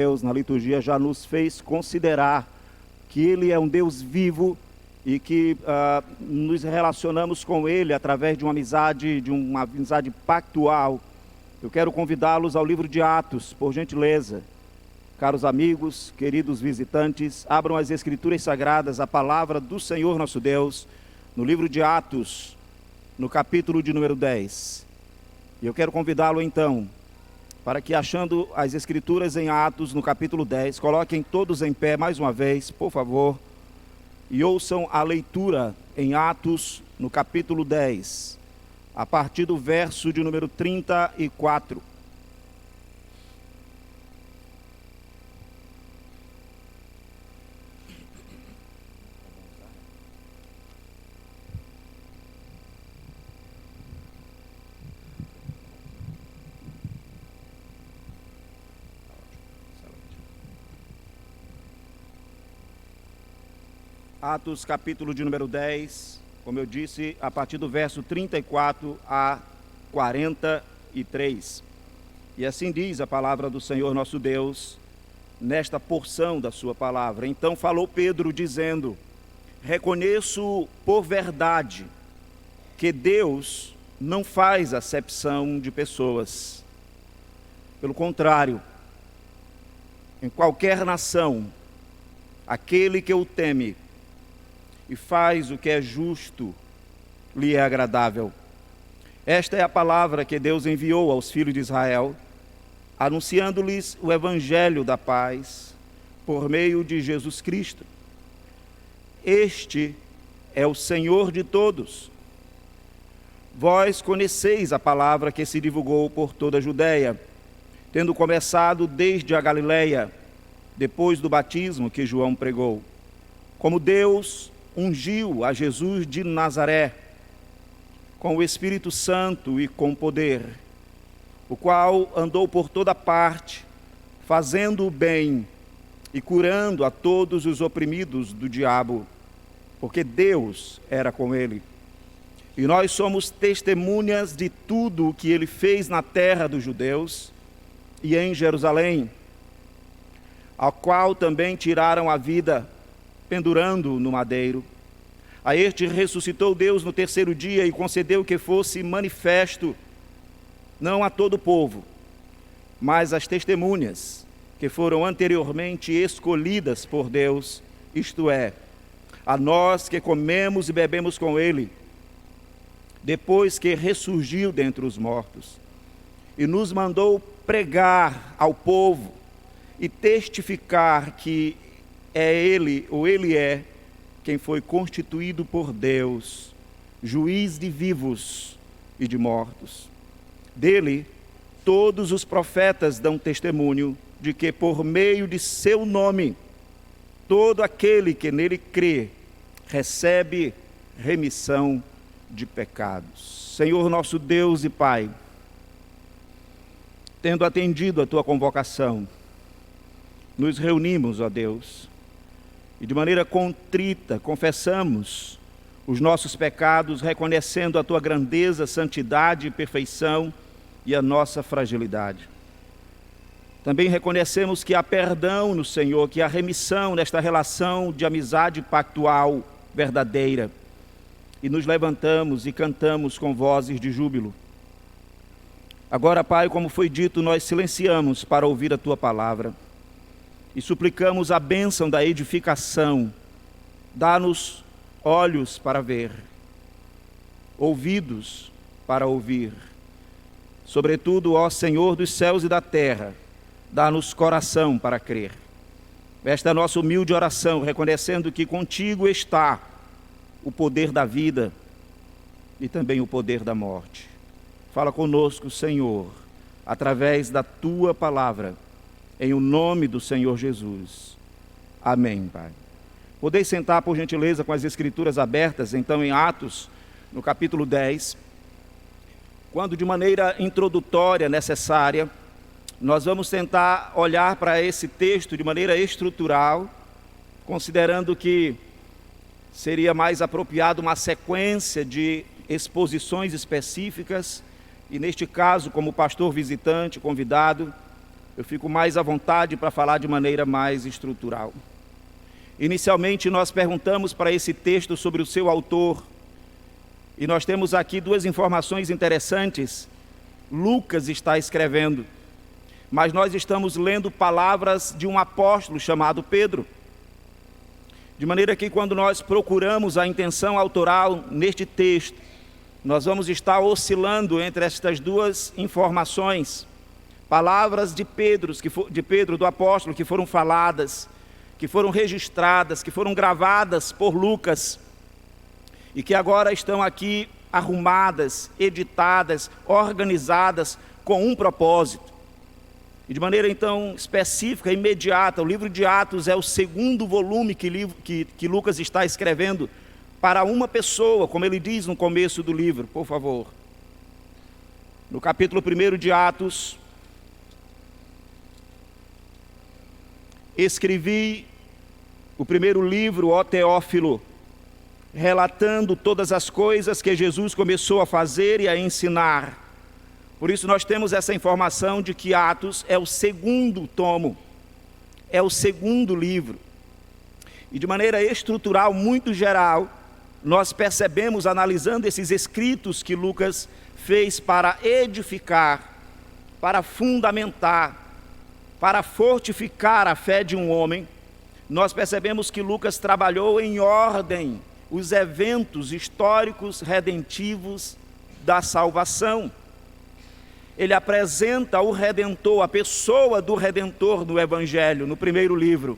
Deus na liturgia já nos fez considerar que Ele é um Deus vivo e que nos relacionamos com Ele através de uma amizade pactual. Eu quero convidá-los ao livro de Atos, por gentileza. Caros amigos, queridos visitantes, abram as Escrituras Sagradas, a palavra do Senhor nosso Deus, no livro de Atos, no capítulo de número 10. E eu quero convidá-lo então, para que, achando as Escrituras em Atos, no capítulo 10, coloquem todos em pé mais uma vez, por favor, e ouçam a leitura em Atos, no capítulo 10, a partir do verso de número 34. Atos, capítulo de número 10, como eu disse, a partir do verso 34 a 43. E assim diz a palavra do Senhor nosso Deus, nesta porção da sua palavra. Então falou Pedro, dizendo: reconheço por verdade que Deus não faz acepção de pessoas. Pelo contrário, em qualquer nação, aquele que o teme e faz o que é justo, lhe é agradável. Esta é a palavra que Deus enviou aos filhos de Israel, anunciando-lhes o evangelho da paz, por meio de Jesus Cristo. Este é o Senhor de todos. Vós conheceis a palavra que se divulgou por toda a Judéia, tendo começado desde a Galileia, depois do batismo que João pregou, como Deus ungiu a Jesus de Nazaré, com o Espírito Santo e com poder, o qual andou por toda parte, fazendo o bem e curando a todos os oprimidos do diabo, porque Deus era com ele. E nós somos testemunhas de tudo o que ele fez na terra dos judeus e em Jerusalém, ao qual também tiraram a vida, pendurando-o no madeiro. A este ressuscitou Deus no terceiro dia e concedeu que fosse manifesto, não a todo o povo, mas às testemunhas que foram anteriormente escolhidas por Deus, isto é, a nós que comemos e bebemos com ele, depois que ressurgiu dentre os mortos, e nos mandou pregar ao povo e testificar que é ele, ou ele é, quem foi constituído por Deus, juiz de vivos e de mortos. Dele, todos os profetas dão testemunho de que, por meio de seu nome, todo aquele que nele crê, recebe remissão de pecados. Senhor nosso Deus e Pai, tendo atendido a tua convocação, nos reunimos, ó Deus, e de maneira contrita confessamos os nossos pecados, reconhecendo a tua grandeza, santidade e perfeição e a nossa fragilidade. Também reconhecemos que há perdão no Senhor, que há remissão nesta relação de amizade pactual verdadeira. E nos levantamos e cantamos com vozes de júbilo. Agora, Pai, como foi dito, nós silenciamos para ouvir a tua palavra. E suplicamos a bênção da edificação. Dá-nos olhos para ver, ouvidos para ouvir. Sobretudo, ó Senhor dos céus e da terra, dá-nos coração para crer. Esta é a nossa humilde oração, reconhecendo que contigo está o poder da vida e também o poder da morte. Fala conosco, Senhor, através da tua palavra, em o nome do Senhor Jesus. Amém, Pai. Podeis sentar, por gentileza, com as Escrituras abertas, então, em Atos, no capítulo 10. Quando, de maneira introdutória, necessária, nós vamos tentar olhar para esse texto de maneira estrutural, considerando que seria mais apropriado uma sequência de exposições específicas, e neste caso, como pastor visitante, convidado, eu fico mais à vontade para falar de maneira mais estrutural. Inicialmente, nós perguntamos para esse texto sobre o seu autor, e nós temos aqui duas informações interessantes. Lucas está escrevendo, mas nós estamos lendo palavras de um apóstolo chamado Pedro. De maneira que quando nós procuramos a intenção autoral neste texto, nós vamos estar oscilando entre estas duas informações. Palavras de Pedro, do apóstolo, que foram faladas, que foram registradas, que foram gravadas por Lucas, e que agora estão aqui arrumadas, editadas, organizadas com um propósito. E de maneira então específica, imediata, o livro de Atos é o segundo volume que Lucas está escrevendo para uma pessoa, como ele diz no começo do livro, por favor. No capítulo 1 de Atos, escrevi o primeiro livro, ó Teófilo, relatando todas as coisas que Jesus começou a fazer e a ensinar. Por isso nós temos essa informação de que Atos é o segundo tomo, é o segundo livro. E de maneira estrutural, muito geral, nós percebemos, analisando esses escritos que Lucas fez para edificar, para fundamentar, para fortificar a fé de um homem, nós percebemos que Lucas trabalhou em ordem os eventos históricos redentivos da salvação. Ele apresenta o Redentor, a pessoa do Redentor no Evangelho, no primeiro livro.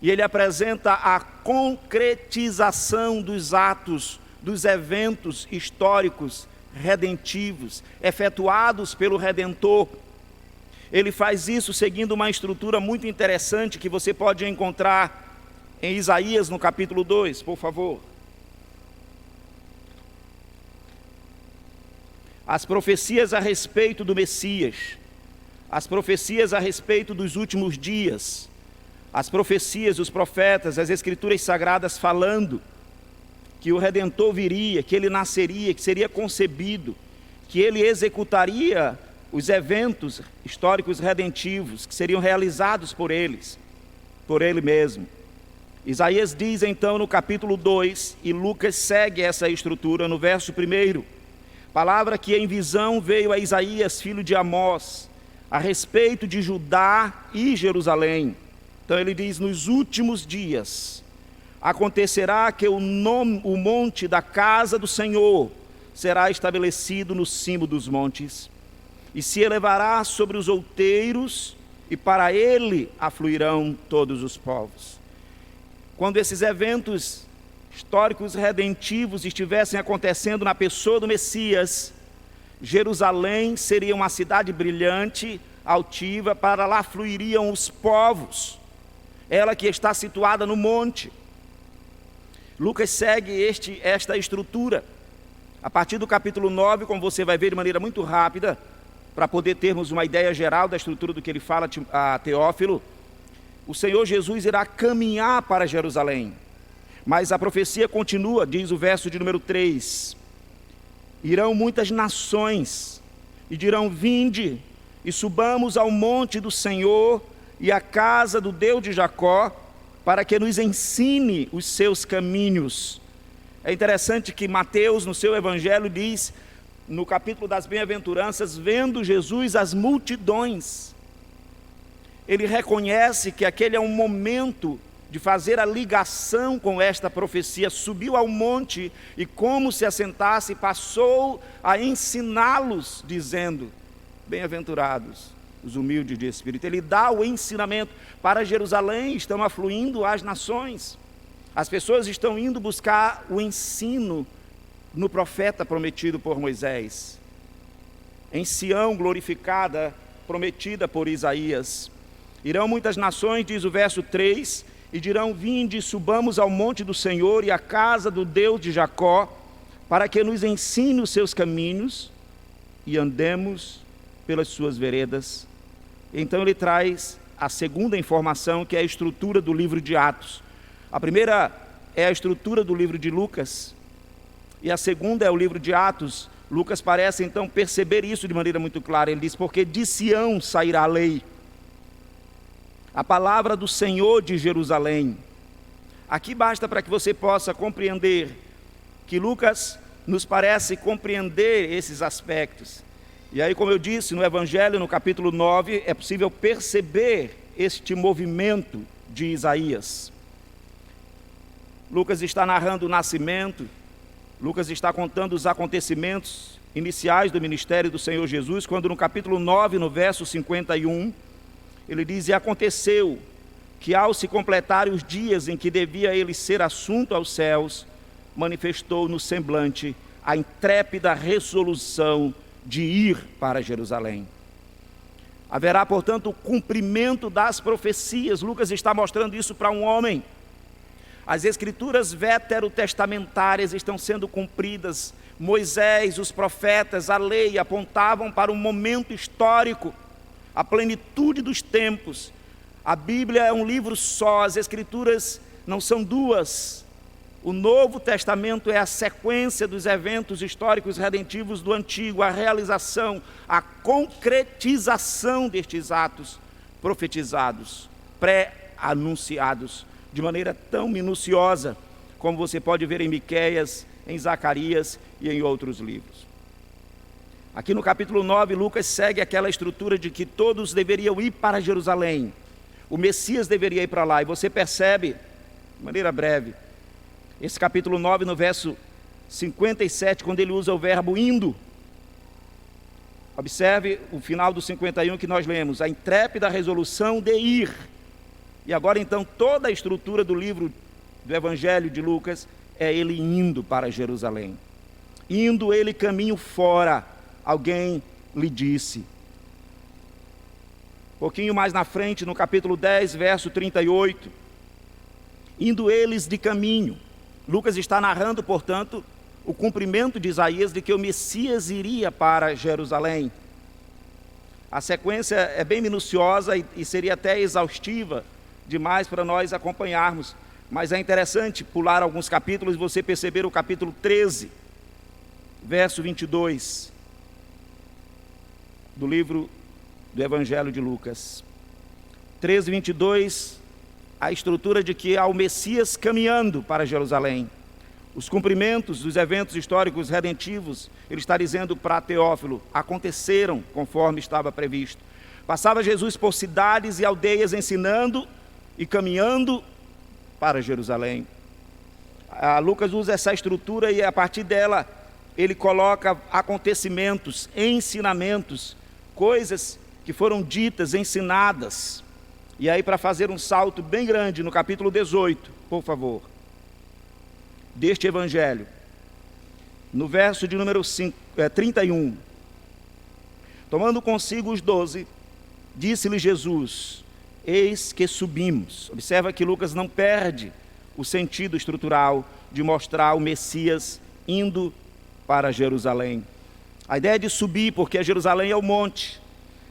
E ele apresenta a concretização dos atos, dos eventos históricos redentivos, efetuados pelo Redentor. Ele faz isso seguindo uma estrutura muito interessante que você pode encontrar em Isaías, no capítulo 2, por favor. As profecias a respeito do Messias, as profecias a respeito dos últimos dias, as profecias, os profetas, as escrituras sagradas falando que o Redentor viria, que ele nasceria, que seria concebido, que ele executaria os eventos históricos redentivos que seriam realizados por ele mesmo. Isaías diz então no capítulo 2, e Lucas segue essa estrutura no verso 1, palavra que em visão veio a Isaías, filho de Amós, a respeito de Judá e Jerusalém. Então ele diz: nos últimos dias acontecerá que o monte da casa do Senhor será estabelecido no cimo dos montes, e se elevará sobre os outeiros, e para ele afluirão todos os povos. Quando esses eventos históricos redentivos estivessem acontecendo na pessoa do Messias, Jerusalém seria uma cidade brilhante, altiva, para lá fluiriam os povos, ela que está situada no monte. Lucas segue esta estrutura. A partir do capítulo 9, como você vai ver de maneira muito rápida, para poder termos uma ideia geral da estrutura do que ele fala a Teófilo, o Senhor Jesus irá caminhar para Jerusalém. Mas a profecia continua, diz o verso de número 3. Irão muitas nações e dirão: vinde e subamos ao monte do Senhor e à casa do Deus de Jacó, para que nos ensine os seus caminhos. É interessante que Mateus, no seu evangelho, diz, no capítulo das bem-aventuranças, vendo Jesus as multidões, ele reconhece que aquele é um momento de fazer a ligação com esta profecia. Subiu ao monte e, como se assentasse, passou a ensiná-los, dizendo: bem-aventurados os humildes de espírito. Ele dá o ensinamento. Para Jerusalém estão afluindo as nações. As pessoas estão indo buscar o ensino no profeta prometido por Moisés, em Sião glorificada, prometida por Isaías. Irão muitas nações, diz o verso 3, e dirão: vinde, subamos ao monte do Senhor e à casa do Deus de Jacó, para que nos ensine os seus caminhos e andemos pelas suas veredas. Então ele traz a segunda informação, que é a estrutura do livro de Atos. A primeira é a estrutura do livro de Lucas, e a segunda é o livro de Atos. Lucas parece então perceber isso de maneira muito clara. Ele diz: porque de Sião sairá a lei, a palavra do Senhor de Jerusalém. Aqui basta para que você possa compreender que Lucas nos parece compreender esses aspectos. E aí, como eu disse, no Evangelho, no capítulo 9, é possível perceber este movimento de Isaías. Lucas está narrando o nascimento, Lucas está contando os acontecimentos iniciais do ministério do Senhor Jesus, quando no capítulo 9, no verso 51, ele diz: e aconteceu que ao se completar os dias em que devia ele ser assunto aos céus, manifestou no semblante a intrépida resolução de ir para Jerusalém. Haverá, portanto, o cumprimento das profecias. Lucas está mostrando isso para um homem. As escrituras veterotestamentárias estão sendo cumpridas. Moisés, os profetas, a lei apontavam para um momento histórico, a plenitude dos tempos. A Bíblia é um livro só, as escrituras não são duas. O Novo Testamento é a sequência dos eventos históricos redentivos do Antigo, a realização, a concretização destes atos profetizados, pré-anunciados, de maneira tão minuciosa, como você pode ver em Miqueias, em Zacarias e em outros livros. Aqui no capítulo 9, Lucas segue aquela estrutura de que todos deveriam ir para Jerusalém. O Messias deveria ir para lá, e você percebe, de maneira breve, esse capítulo 9, no verso 57, quando ele usa o verbo indo. Observe o final do 51 que nós lemos: a intrépida resolução de ir. E agora então toda a estrutura do livro do Evangelho de Lucas é ele indo para Jerusalém. Indo ele caminho fora, alguém lhe disse. Um pouquinho mais na frente, no capítulo 10, verso 38, indo eles de caminho. Lucas está narrando, portanto, o cumprimento de Isaías de que o Messias iria para Jerusalém. A sequência é bem minuciosa e seria até exaustiva demais para nós acompanharmos, mas é interessante pular alguns capítulos e você perceber o capítulo 13, verso 22, do livro do Evangelho de Lucas. 13, 22, a estrutura de que há o Messias caminhando para Jerusalém. Os cumprimentos dos eventos históricos redentivos, ele está dizendo para Teófilo, aconteceram conforme estava previsto. Passava Jesus por cidades e aldeias ensinando e caminhando para Jerusalém. Lucas usa essa estrutura e a partir dela ele coloca acontecimentos, ensinamentos, coisas que foram ditas, ensinadas. E aí, para fazer um salto bem grande, no capítulo 18, por favor, deste Evangelho, no verso de número 31, tomando consigo os 12, disse-lhe Jesus: eis que subimos. Observa que Lucas não perde o sentido estrutural de mostrar o Messias indo para Jerusalém. A ideia de subir, porque Jerusalém é o monte.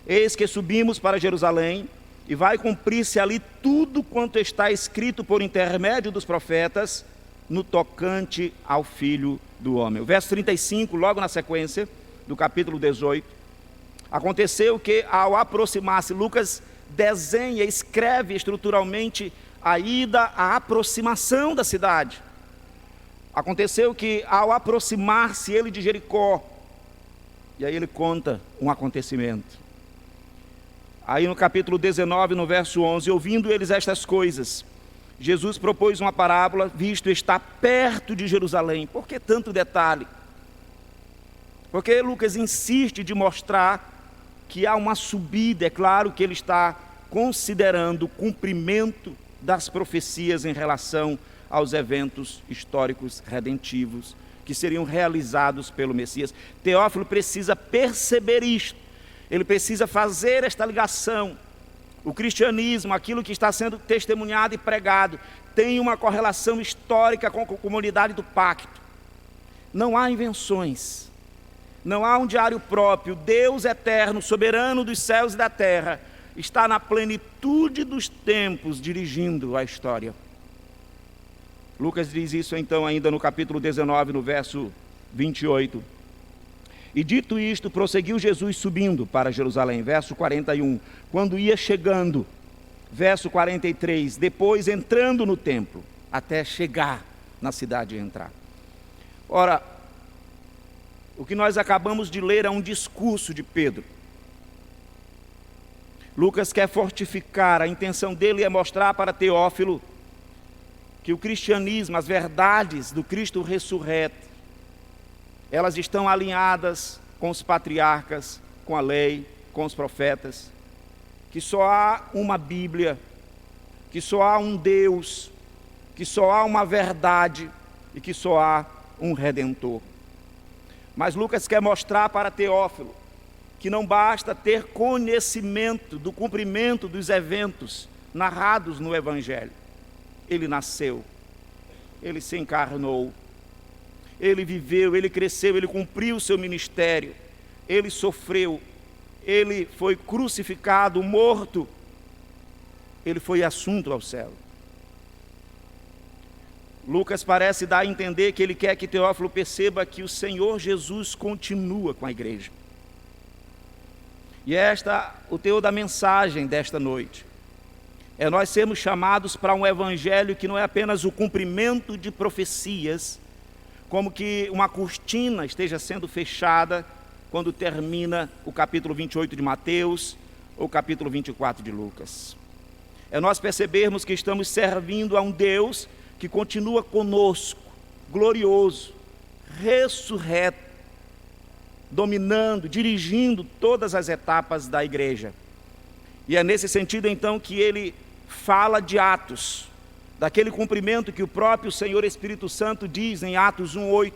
Eis que subimos para Jerusalém, e vai cumprir-se ali tudo quanto está escrito por intermédio dos profetas no tocante ao Filho do Homem. O verso 35, logo na sequência do capítulo 18, aconteceu que ao aproximar-se, Lucas desenha, escreve estruturalmente a ida, a aproximação da cidade. Aconteceu que ao aproximar-se ele de Jericó, e aí ele conta um acontecimento. Aí no capítulo 19, no verso 11, ouvindo eles estas coisas, Jesus propôs uma parábola, visto estar perto de Jerusalém. Por que tanto detalhe? Porque Lucas insiste de mostrar que há uma subida. É claro que ele está considerando o cumprimento das profecias em relação aos eventos históricos redentivos que seriam realizados pelo Messias. Teófilo precisa perceber isto. Ele precisa fazer esta ligação. O cristianismo, aquilo que está sendo testemunhado e pregado, tem uma correlação histórica com a comunidade do pacto. Não há invenções, não há um diário próprio. Deus eterno, soberano dos céus e da terra, está na plenitude dos tempos dirigindo a história. Lucas diz isso então ainda no capítulo 19, no verso 28. E dito isto, prosseguiu Jesus subindo para Jerusalém, verso 41. Quando ia chegando, verso 43, depois entrando no templo, até chegar na cidade e entrar. Ora, o que nós acabamos de ler é um discurso de Pedro. Lucas quer fortificar, a intenção dele é mostrar para Teófilo que o cristianismo, as verdades do Cristo ressurreto, elas estão alinhadas com os patriarcas, com a lei, com os profetas, que só há uma Bíblia, que só há um Deus, que só há uma verdade e que só há um Redentor. Mas Lucas quer mostrar para Teófilo que não basta ter conhecimento do cumprimento dos eventos narrados no Evangelho. Ele nasceu, ele se encarnou, ele viveu, ele cresceu, ele cumpriu o seu ministério, ele sofreu, ele foi crucificado, morto, ele foi assunto ao céu. Lucas parece dar a entender que ele quer que Teófilo perceba que o Senhor Jesus continua com a igreja. E esta o teor da mensagem desta noite. É nós sermos chamados para um evangelho que não é apenas o cumprimento de profecias, como que uma cortina esteja sendo fechada quando termina o capítulo 28 de Mateus ou o capítulo 24 de Lucas. É nós percebermos que estamos servindo a um Deus que continua conosco, glorioso, ressurreto, dominando, dirigindo todas as etapas da igreja. E é nesse sentido então que ele fala de Atos, daquele cumprimento que o próprio Senhor Espírito Santo diz em Atos 1:8.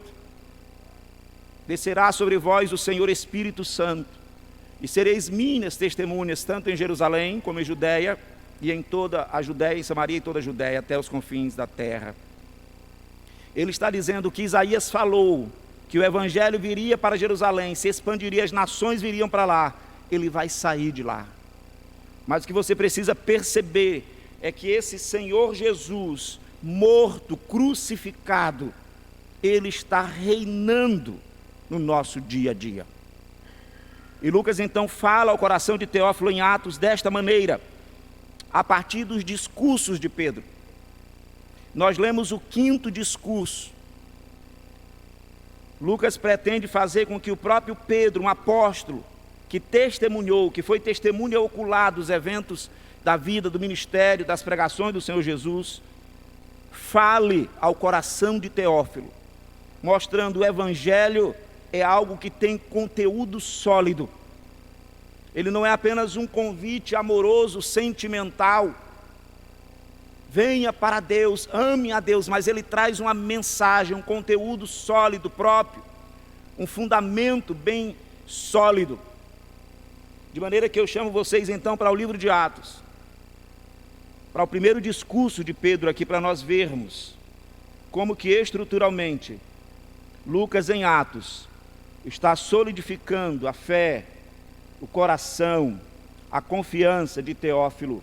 Descerá sobre vós o Senhor Espírito Santo, e sereis minhas testemunhas, tanto em Jerusalém como em Judeia, e em toda a Judeia, em Samaria e toda a Judeia, até os confins da terra. Ele está dizendo que Isaías falou, que o evangelho viria para Jerusalém, se expandiria, as nações viriam para lá. Ele vai sair de lá. Mas o que você precisa perceber é que esse Senhor Jesus, morto, crucificado, ele está reinando no nosso dia a dia. E Lucas então fala ao coração de Teófilo em Atos desta maneira, a partir dos discursos de Pedro. Nós lemos o 5º discurso. Lucas pretende fazer com que o próprio Pedro, um apóstolo, que testemunhou, que foi testemunha ocular dos eventos da vida, do ministério, das pregações do Senhor Jesus, fale ao coração de Teófilo, mostrando o evangelho é algo que tem conteúdo sólido. Ele não é apenas um convite amoroso, sentimental. Venha para Deus, ame a Deus, mas ele traz uma mensagem, um conteúdo sólido próprio, um fundamento bem sólido. De maneira que eu chamo vocês então para o livro de Atos, para o primeiro discurso de Pedro aqui, para nós vermos como que estruturalmente Lucas em Atos está solidificando a fé, o coração, a confiança de Teófilo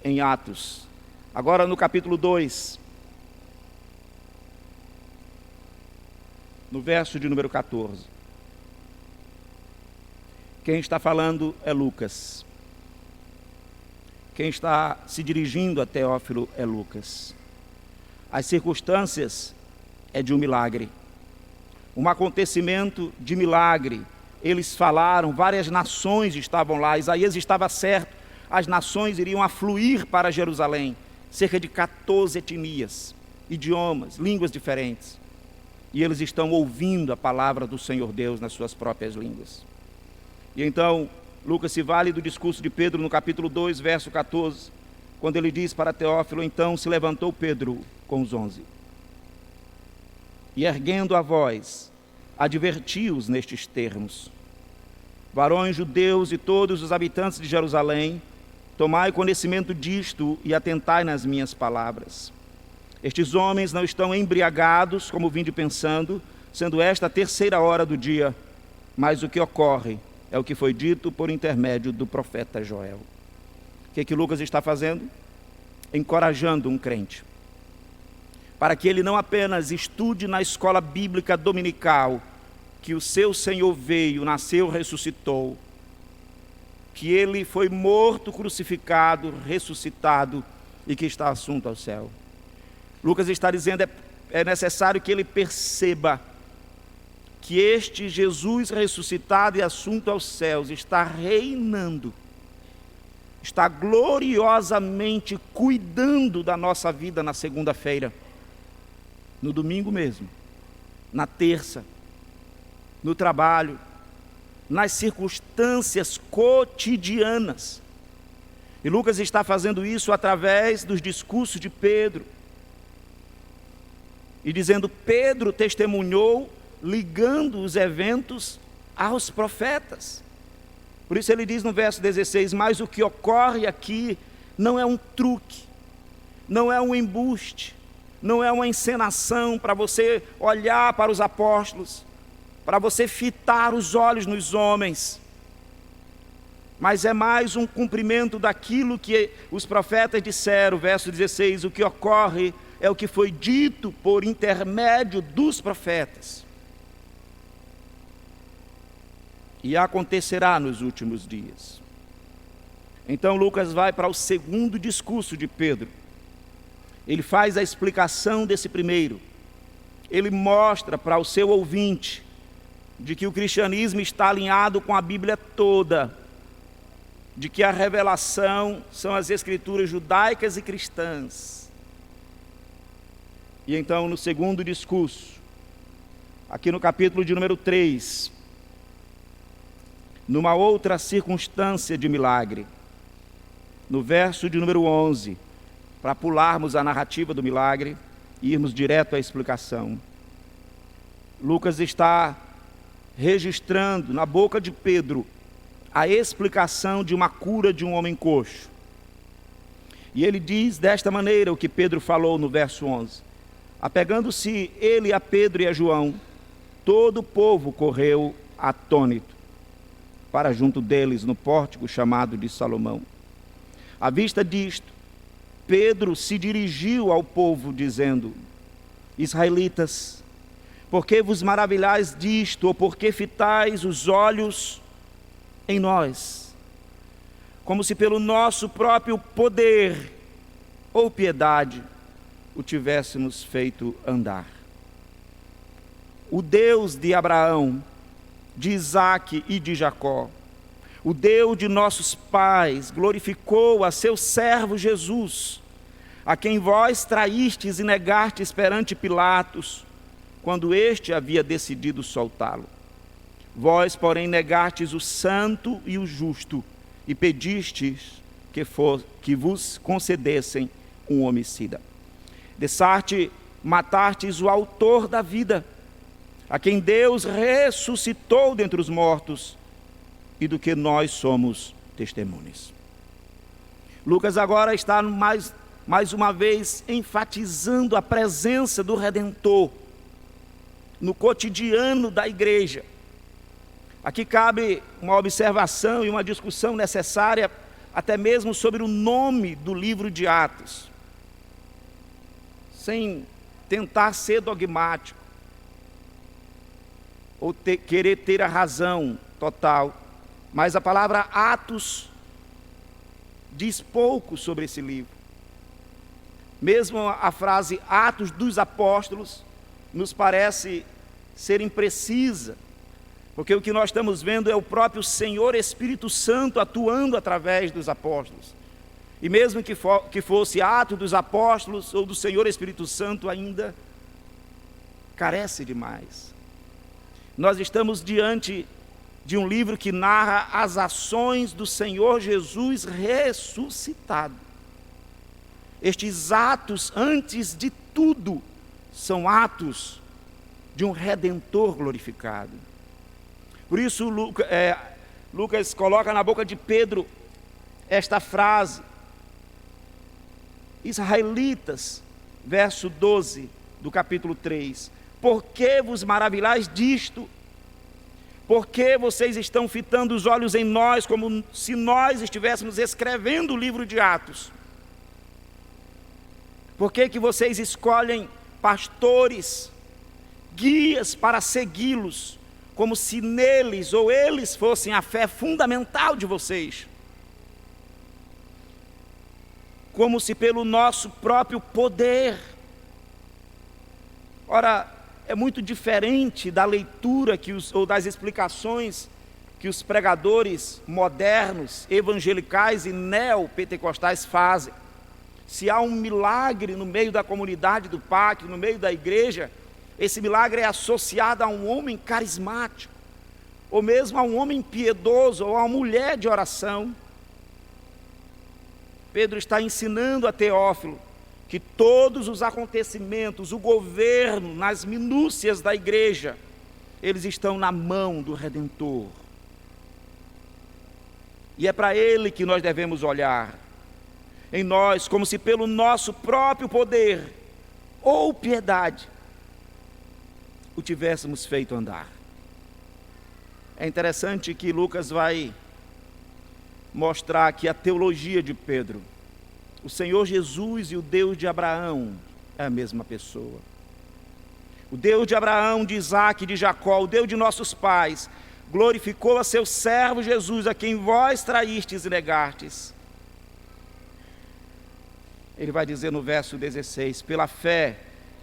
em Atos. Agora no capítulo 2, no verso de número 14. Quem está falando é Lucas. Quem está se dirigindo a Teófilo é Lucas. As circunstâncias é de um milagre. Um acontecimento de milagre. Eles falaram, várias nações estavam lá, Isaías estava certo, as nações iriam afluir para Jerusalém, cerca de 14 etnias, idiomas, línguas diferentes, e eles estão ouvindo a palavra do Senhor Deus nas suas próprias línguas. E então, Lucas se vale do discurso de Pedro no capítulo 2, verso 14, quando ele diz para Teófilo, então se levantou Pedro com os 11, e erguendo a voz, advertiu-os nestes termos: varões judeus e todos os habitantes de Jerusalém, tomai conhecimento disto e atentai nas minhas palavras. Estes homens não estão embriagados, como vinde pensando, sendo esta a 3ª hora do dia, mas o que ocorre é o que foi dito por intermédio do profeta Joel. O que Lucas está fazendo? Encorajando um crente, para que ele não apenas estude na escola bíblica dominical, que o seu Senhor veio, nasceu, ressuscitou, que ele foi morto, crucificado, ressuscitado e que está assunto ao céu. Lucas está dizendo, é necessário que ele perceba que este Jesus ressuscitado e assunto aos céus está reinando, está gloriosamente cuidando da nossa vida na segunda-feira, no domingo mesmo, na terça, no trabalho, nas circunstâncias cotidianas. E Lucas está fazendo isso através dos discursos de Pedro. E dizendo, Pedro testemunhou ligando os eventos aos profetas. Por isso ele diz no verso 16, mas o que ocorre aqui não é um truque, não é um embuste, não é uma encenação para você olhar para os apóstolos, para você fitar os olhos nos homens, mas é mais um cumprimento daquilo que os profetas disseram, verso 16, o que ocorre é o que foi dito por intermédio dos profetas. E acontecerá nos últimos dias. Então Lucas vai para o segundo discurso de Pedro. Ele faz a explicação desse primeiro. Ele mostra para o seu ouvinte de que o cristianismo está alinhado com a Bíblia toda, de que a revelação são as escrituras judaicas e cristãs. E então no segundo discurso, aqui no capítulo de número 3, numa outra circunstância de milagre, no verso de número 11, para pularmos a narrativa do milagre e irmos direto à explicação. Lucas está registrando na boca de Pedro a explicação de uma cura de um homem coxo. E ele diz desta maneira o que Pedro falou no verso 11. Apegando-se ele a Pedro e a João, todo o povo correu atônito para junto deles no pórtico chamado de Salomão. À vista disto, Pedro se dirigiu ao povo dizendo, israelitas, por que vos maravilhais disto, ou por que fitais os olhos em nós? Como se pelo nosso próprio poder ou piedade o tivéssemos feito andar. O Deus de Abraão, de Isaque e de Jacó, o Deus de nossos pais, glorificou a seu servo Jesus, a quem vós traístes e negastes perante Pilatos, quando este havia decidido soltá-lo. Vós, porém, negastes o santo e o justo, e pedistes que vos concedessem um homicida. De sorte, matastes o autor da vida, a quem Deus ressuscitou dentre os mortos, e do que nós somos testemunhas. Lucas agora está mais uma vez enfatizando a presença do Redentor no cotidiano da igreja. Aqui cabe uma observação e uma discussão necessária, até mesmo sobre o nome do livro de Atos, sem tentar ser dogmático, ou querer ter a razão total, mas a palavra Atos diz pouco sobre esse livro. Mesmo a frase Atos dos Apóstolos nos parece ser imprecisa, porque o que nós estamos vendo é o próprio Senhor Espírito Santo atuando através dos apóstolos. E mesmo que fosse Atos dos Apóstolos ou do Senhor Espírito Santo, ainda carece demais. Nós estamos diante de um livro que narra as ações do Senhor Jesus ressuscitado. Estes atos, antes de tudo, são atos de um Redentor glorificado. Por isso, Lucas coloca na boca de Pedro esta frase, israelitas, verso 12 do capítulo 3, por que vos maravilhais disto? Por que vocês estão fitando os olhos em nós, como se nós estivéssemos escrevendo o livro de Atos? Por que vocês escolhem pastores, guias para segui-los, como se neles ou eles fossem a fé fundamental de vocês. Como se pelo nosso próprio poder. Ora, é muito diferente da leitura ou das explicações que os pregadores modernos, evangelicais e neopentecostais fazem. Se há um milagre no meio da comunidade do pacto, no meio da igreja, esse milagre é associado a um homem carismático, ou mesmo a um homem piedoso, ou a uma mulher de oração. Pedro está ensinando a Teófilo que todos os acontecimentos, o governo, nas minúcias da igreja, eles estão na mão do Redentor. E é para Ele que nós devemos olhar, em nós, como se pelo nosso próprio poder ou piedade o tivéssemos feito andar. É interessante que Lucas vai mostrar aqui a teologia de Pedro. O Senhor Jesus e o Deus de Abraão é a mesma pessoa. O Deus de Abraão, de Isaque e de Jacó, o Deus de nossos pais, glorificou a seu servo Jesus, a quem vós traístes e negastes. Ele vai dizer no verso 16, pela fé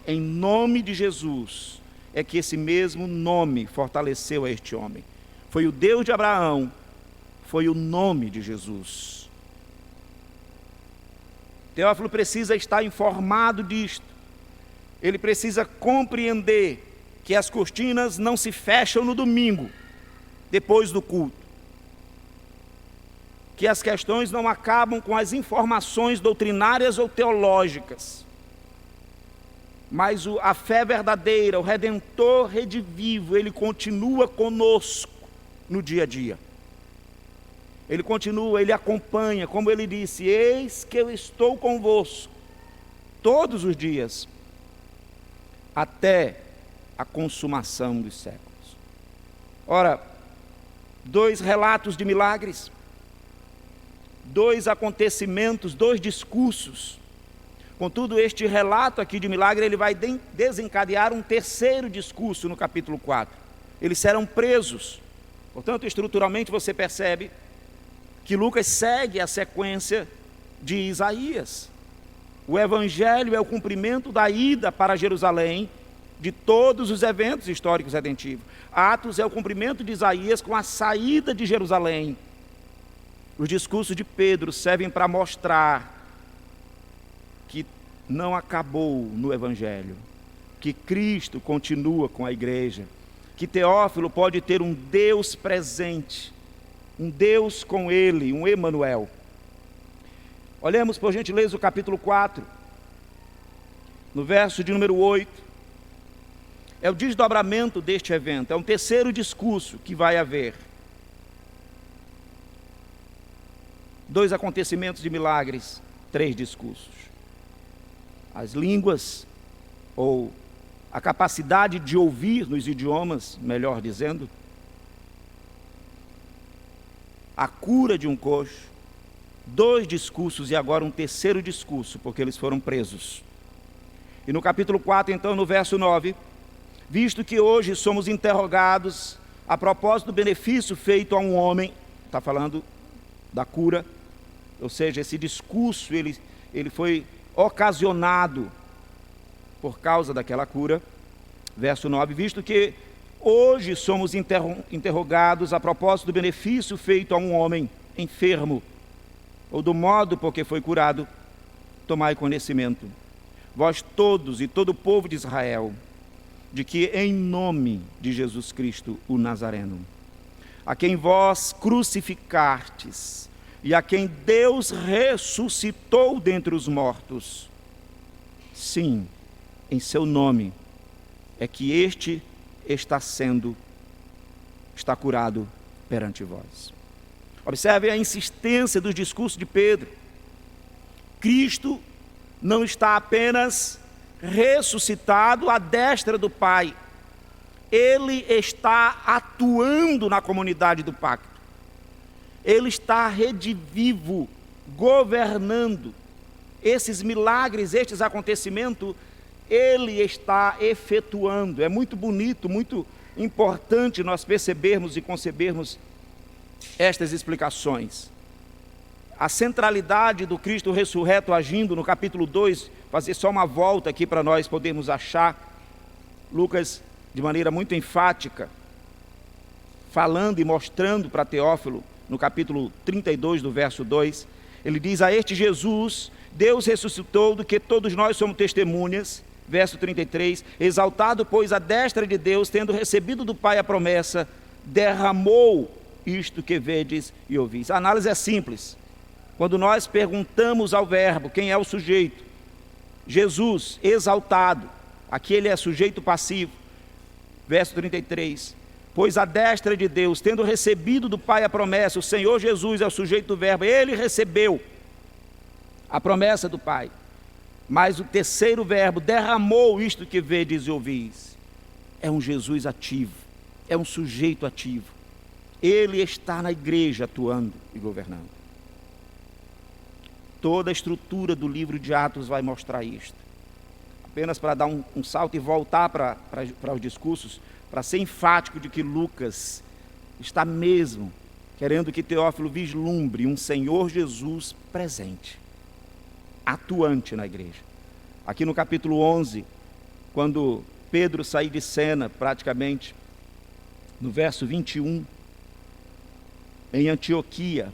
em nome de Jesus, é que esse mesmo nome fortaleceu a este homem. Foi o Deus de Abraão, foi o nome de Jesus. Teófilo precisa estar informado disto. Ele precisa compreender que as cortinas não se fecham no domingo, depois do culto. Que as questões não acabam com as informações doutrinárias ou teológicas. Mas a fé verdadeira, o Redentor redivivo, ele continua conosco no dia a dia. Ele continua, ele acompanha, como ele disse, eis que eu estou convosco todos os dias, até a consumação dos séculos. Ora, 2 relatos de milagres, 2 acontecimentos, 2 discursos. Contudo, este relato aqui de milagre, ele vai desencadear um terceiro discurso no capítulo 4. Eles serão presos. Portanto, estruturalmente você percebe que Lucas segue a sequência de Isaías. O Evangelho é o cumprimento da ida para Jerusalém de todos os eventos históricos redentivos. Atos é o cumprimento de Isaías com a saída de Jerusalém. Os discursos de Pedro servem para mostrar que não acabou no Evangelho, que Cristo continua com a igreja, que Teófilo pode ter um Deus presente, um Deus com ele, um Emanuel. Olhemos, por gentileza, o capítulo 4, no verso de número 8. É o desdobramento deste evento, é um terceiro discurso que vai haver. 2 acontecimentos de milagres, 3 discursos. As línguas, ou a capacidade de ouvir nos idiomas, melhor dizendo, a cura de um coxo, 2 discursos e agora um terceiro discurso, porque eles foram presos. E no capítulo 4, então, no verso 9, visto que hoje somos interrogados a propósito do benefício feito a um homem, está falando da cura, ou seja, esse discurso ele foi ocasionado por causa daquela cura. Verso 9, visto que hoje somos interrogados a propósito do benefício feito a um homem enfermo, ou do modo por que foi curado, tomai conhecimento, vós todos e todo o povo de Israel, de que em nome de Jesus Cristo, o Nazareno, a quem vós crucificastes, e a quem Deus ressuscitou dentre os mortos, sim, em seu nome, é que este está curado perante vós. Observe a insistência dos discursos de Pedro. Cristo não está apenas ressuscitado à destra do Pai, Ele está atuando na comunidade do pacto. Ele está redivivo, governando. Esses milagres, estes acontecimentos, Ele está efetuando. É muito bonito, muito importante nós percebermos e concebermos estas explicações. A centralidade do Cristo ressurreto agindo no capítulo 2, fazer só uma volta aqui para nós podermos achar, Lucas, de maneira muito enfática, falando e mostrando para Teófilo, no capítulo 32 do verso 2, ele diz: a este Jesus, Deus ressuscitou, do que todos nós somos testemunhas. Verso 33, exaltado, pois, à destra de Deus, tendo recebido do Pai a promessa, derramou isto que vedes e ouvis. A análise é simples. Quando nós perguntamos ao verbo quem é o sujeito, Jesus, exaltado, aqui ele é sujeito passivo. Verso 33, pois à destra de Deus, tendo recebido do Pai a promessa, o Senhor Jesus é o sujeito do verbo, ele recebeu a promessa do Pai. Mas o terceiro verbo, derramou isto que vedes e ouvis, é um Jesus ativo, é um sujeito ativo. Ele está na igreja atuando e governando. Toda a estrutura do livro de Atos vai mostrar isto. Apenas para dar um salto e voltar para os discursos, para ser enfático de que Lucas está mesmo querendo que Teófilo vislumbre um Senhor Jesus presente, atuante na igreja. Aqui no capítulo 11, quando Pedro sai de cena, praticamente, no verso 21, em Antioquia,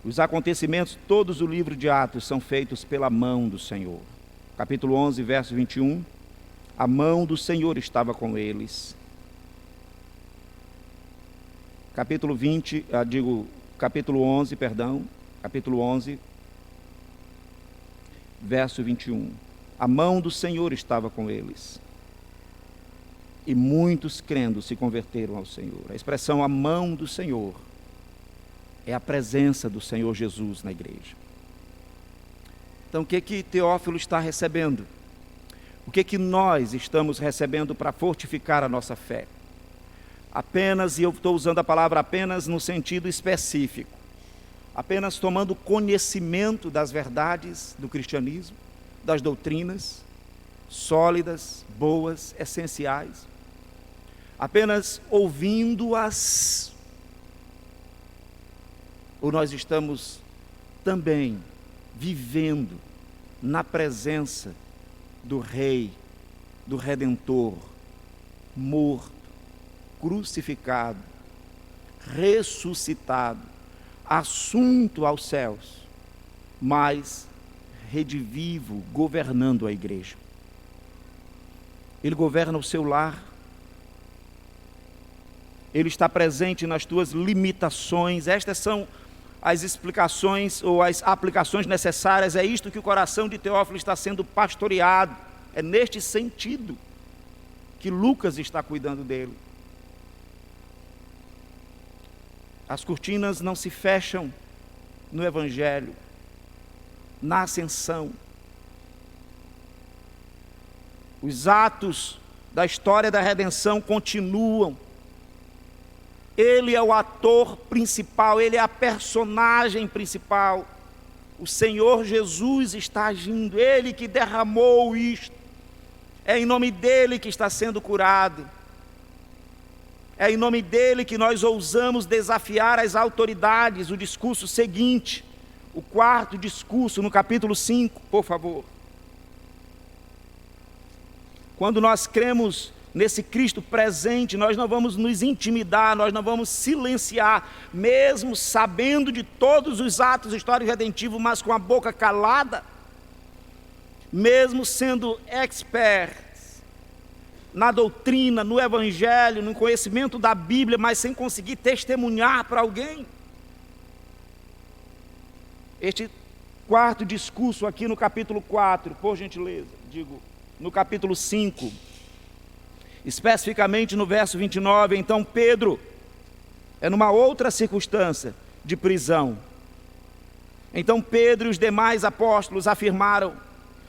os acontecimentos, todos o livro de Atos, são feitos pela mão do Senhor. Capítulo 11, verso 21, a mão do Senhor estava com eles. Capítulo 11, verso 21. A mão do Senhor estava com eles. E muitos crendo se converteram ao Senhor. A expressão a mão do Senhor é a presença do Senhor Jesus na igreja. Então o que Teófilo está recebendo? O que nós estamos recebendo para fortificar a nossa fé? Apenas, e eu estou usando a palavra apenas no sentido específico, apenas tomando conhecimento das verdades do cristianismo, das doutrinas sólidas, boas, essenciais, apenas ouvindo-as, ou nós estamos também vivendo na presença do Rei, do Redentor, morto, crucificado, ressuscitado, assunto aos céus, mas redivivo, governando a igreja. Ele governa o seu lar, ele está presente nas tuas limitações. Estas são as explicações ou as aplicações necessárias. É isto que o coração de Teófilo está sendo pastoreado, é neste sentido que Lucas está cuidando dele. As cortinas não se fecham no Evangelho, na ascensão. Os atos da história da redenção continuam. Ele é o ator principal, ele é a personagem principal. O Senhor Jesus está agindo, ele que derramou isto. É em nome dele que está sendo curado. É em nome dele que nós ousamos desafiar as autoridades. O discurso seguinte, o quarto discurso, no capítulo 5, por favor. Quando nós cremos nesse Cristo presente, nós não vamos nos intimidar, nós não vamos silenciar, mesmo sabendo de todos os atos históricos redentivos, mas com a boca calada, mesmo sendo experts na doutrina, no Evangelho, no conhecimento da Bíblia, mas sem conseguir testemunhar para alguém. Este quarto discurso aqui no capítulo 4, por gentileza, no capítulo 5, especificamente no verso 29, então Pedro, é numa outra circunstância de prisão. Então Pedro e os demais apóstolos afirmaram: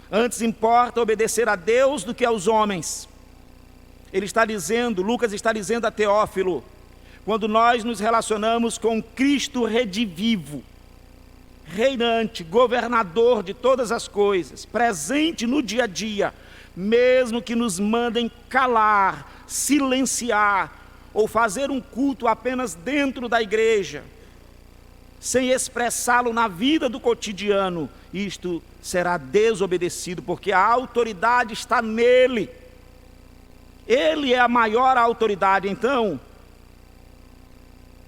antes importa obedecer a Deus do que aos homens. Ele está dizendo, Lucas está dizendo a Teófilo, quando nós nos relacionamos com Cristo redivivo, reinante, governador de todas as coisas, presente no dia a dia, mesmo que nos mandem calar, silenciar ou fazer um culto apenas dentro da igreja, sem expressá-lo na vida do cotidiano, isto será desobedecido, porque a autoridade está nele. Ele é a maior autoridade. Então,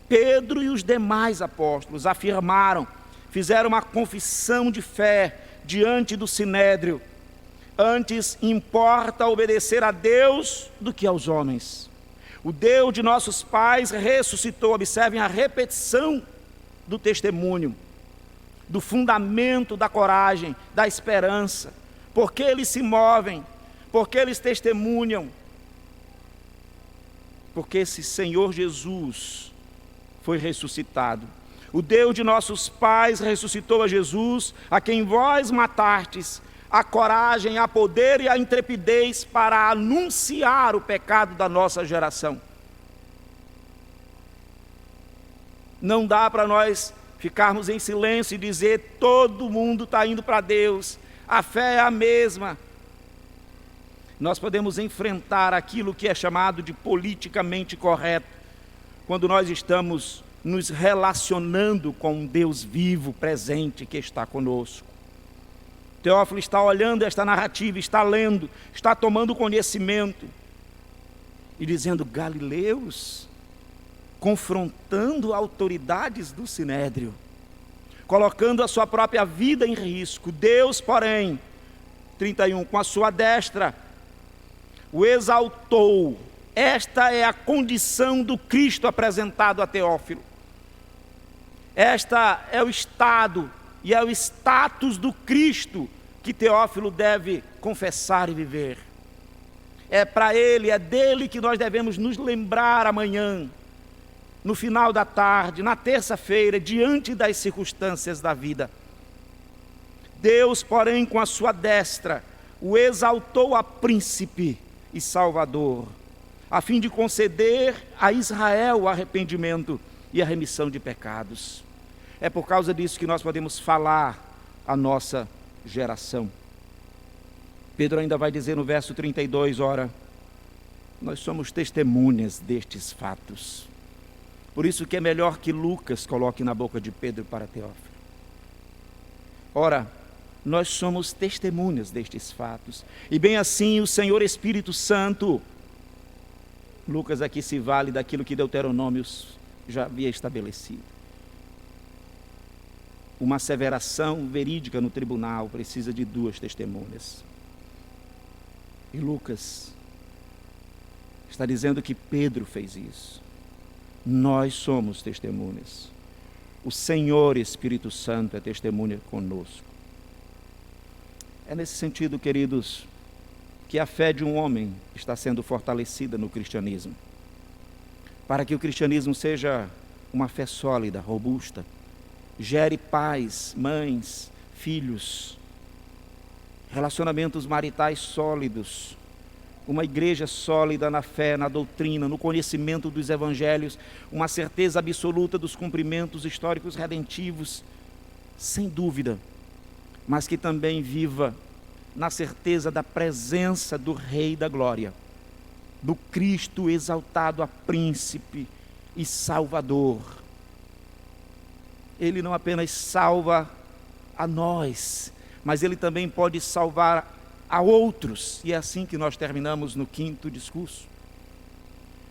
Pedro e os demais apóstolos afirmaram, fizeram uma confissão de fé diante do Sinédrio: antes importa obedecer a Deus do que aos homens. O Deus de nossos pais ressuscitou. Observem a repetição do testemunho, do fundamento da coragem, da esperança. Porque eles se movem, porque eles testemunham, porque esse Senhor Jesus foi ressuscitado. O Deus de nossos pais ressuscitou a Jesus, a quem vós matastes. A coragem, a poder e a intrepidez para anunciar o pecado da nossa geração. Não dá para nós ficarmos em silêncio e dizer: todo mundo está indo para Deus, a fé é a mesma. Nós podemos enfrentar aquilo que é chamado de politicamente correto, quando nós estamos nos relacionando com um Deus vivo, presente, que está conosco. Teófilo está olhando esta narrativa, está lendo, está tomando conhecimento e dizendo: galileus, confrontando autoridades do Sinédrio, colocando a sua própria vida em risco. Deus, porém, 31, com a sua destra, o exaltou. Esta é a condição do Cristo apresentado a Teófilo. Esta é o estado e é o status do Cristo que Teófilo deve confessar e viver. É para ele, é dele que nós devemos nos lembrar amanhã, no final da tarde, na terça-feira, diante das circunstâncias da vida. Deus, porém, com a sua destra, o exaltou a príncipe e salvador, a fim de conceder a Israel o arrependimento e a remissão de pecados. É por causa disso que nós podemos falar a nossa geração. Pedro ainda vai dizer no verso 32, ora, nós somos testemunhas destes fatos. Por isso que é melhor que Lucas coloque na boca de Pedro para Teófilo. Ora, nós somos testemunhas destes fatos. E bem assim o Senhor Espírito Santo, Lucas aqui se vale daquilo que Deuteronômio já havia estabelecido. Uma asseveração verídica no tribunal precisa de duas testemunhas. E Lucas está dizendo que Pedro fez isso. Nós somos testemunhas. O Senhor Espírito Santo é testemunha conosco. É nesse sentido, queridos, que a fé de um homem está sendo fortalecida no cristianismo. Para que o cristianismo seja uma fé sólida, robusta, gere pais, mães, filhos, relacionamentos maritais sólidos, uma igreja sólida na fé, na doutrina, no conhecimento dos evangelhos, uma certeza absoluta dos cumprimentos históricos redentivos, sem dúvida, mas que também viva na certeza da presença do Rei da Glória, do Cristo exaltado a príncipe e salvador. Ele não apenas salva a nós, mas ele também pode salvar a outros. E é assim que nós terminamos no quinto discurso.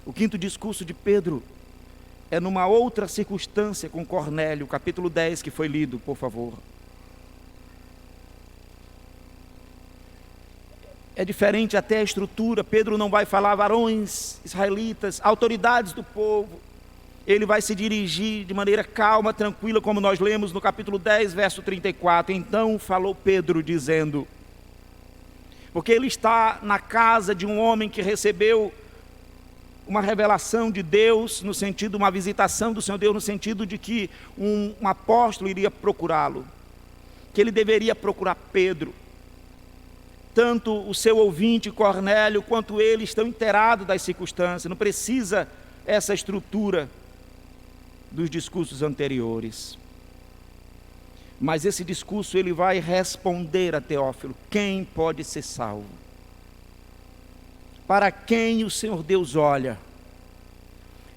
O quinto discurso de Pedro é numa outra circunstância com Cornélio, capítulo 10, que foi lido, por favor. É diferente até a estrutura. Pedro não vai falar varões israelitas, autoridades do povo. Ele vai se dirigir de maneira calma, tranquila, como nós lemos no capítulo 10, verso 34. Então falou Pedro, dizendo, porque ele está na casa de um homem que recebeu uma revelação de Deus, no sentido, uma visitação do Senhor Deus, no sentido de que um apóstolo iria procurá-lo, que ele deveria procurar Pedro. Tanto o seu ouvinte, Cornélio, quanto ele estão inteirados das circunstâncias, não precisa essa estrutura dos discursos anteriores. Mas esse discurso ele vai responder a Teófilo: quem pode ser salvo? para quem o Senhor Deus olha.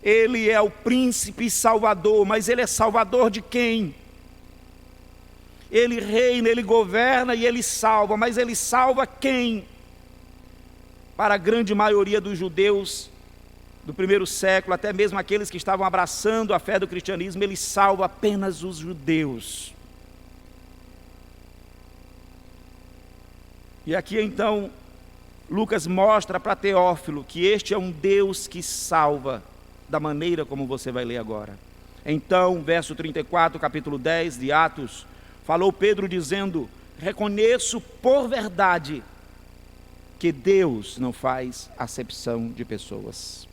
Ele é o príncipe salvador, mas ele é salvador de quem? Ele reina, ele governa e ele salva, mas ele salva quem? Para a grande maioria dos judeus do primeiro século, até mesmo aqueles que estavam abraçando a fé do cristianismo, ele salva apenas os judeus. E aqui então, Lucas mostra para Teófilo que este é um Deus que salva, da maneira como você vai ler agora. Então, verso 34, capítulo 10 de Atos, falou Pedro dizendo: reconheço por verdade que Deus não faz acepção de pessoas.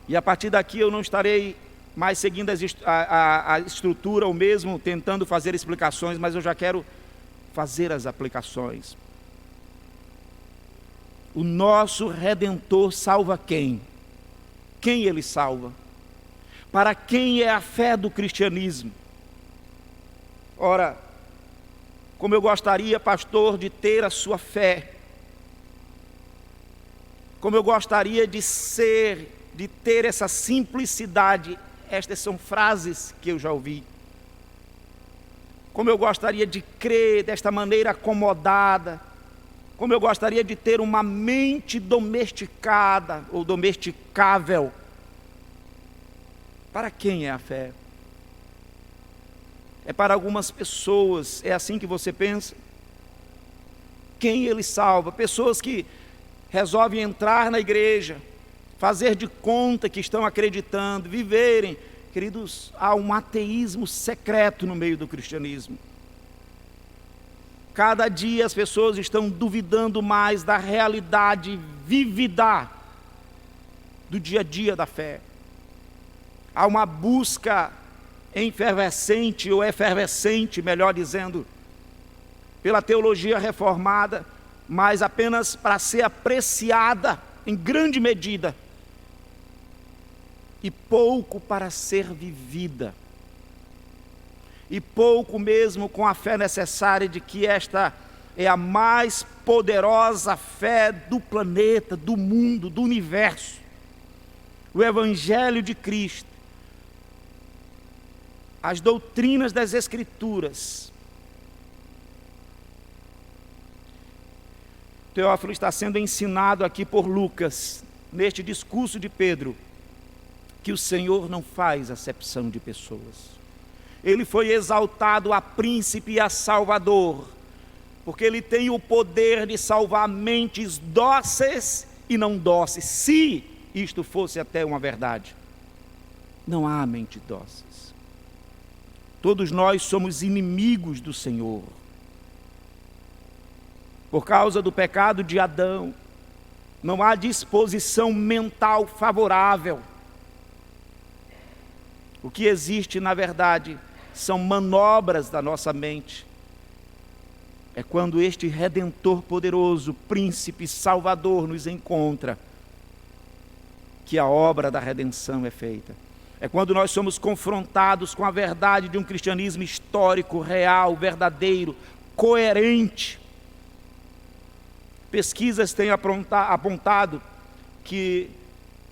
E a partir daqui eu não estarei mais seguindo a estrutura, ou mesmo tentando fazer explicações, mas eu já quero fazer as aplicações. O nosso Redentor salva quem? Quem ele salva? Para quem é a fé do cristianismo? Ora, como eu gostaria, pastor, de ter a sua fé, como eu gostaria de ter essa simplicidade. Estas são frases que eu já ouvi. Como eu gostaria de crer desta maneira acomodada, como eu gostaria de ter uma mente domesticada ou domesticável. Para quem é a fé? É para algumas pessoas, é assim que você pensa? Quem ele salva? Pessoas que resolvem entrar na igreja, fazer de conta que estão acreditando, viverem. Queridos, há um ateísmo secreto no meio do cristianismo. Cada dia as pessoas estão duvidando mais da realidade vívida do dia a dia da fé. Há uma busca efervescente, ou efervescente, melhor dizendo, pela teologia reformada, mas apenas para ser apreciada em grande medida, e pouco para ser vivida, e pouco mesmo com a fé necessária de que esta é a mais poderosa fé do planeta, do mundo, do universo. O Evangelho de Cristo, as doutrinas das Escrituras. Teófilo está sendo ensinado aqui por Lucas, neste discurso de Pedro, que o Senhor não faz acepção de pessoas. Ele foi exaltado a príncipe e a salvador, porque ele tem o poder de salvar mentes dóceis e não dóceis, se isto fosse até uma verdade. Não há mentes dóceis. Todos nós somos inimigos do Senhor. Por causa do pecado de Adão, não há disposição mental favorável. O que existe, na verdade, são manobras da nossa mente. É quando este Redentor poderoso, Príncipe Salvador, nos encontra, que a obra da redenção é feita. É quando nós somos confrontados com a verdade de um cristianismo histórico, real, verdadeiro, coerente. Pesquisas têm apontado que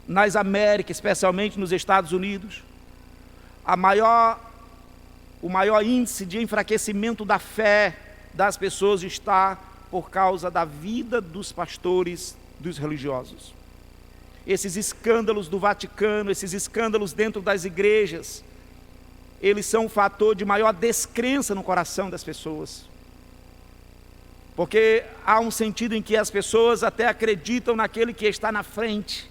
nas Américas, especialmente nos Estados Unidos, o maior índice de enfraquecimento da fé das pessoas está por causa da vida dos pastores, dos religiosos. Esses escândalos do Vaticano, esses escândalos dentro das igrejas, eles são um fator de maior descrença no coração das pessoas. Porque há um sentido em que as pessoas até acreditam naquele que está na frente,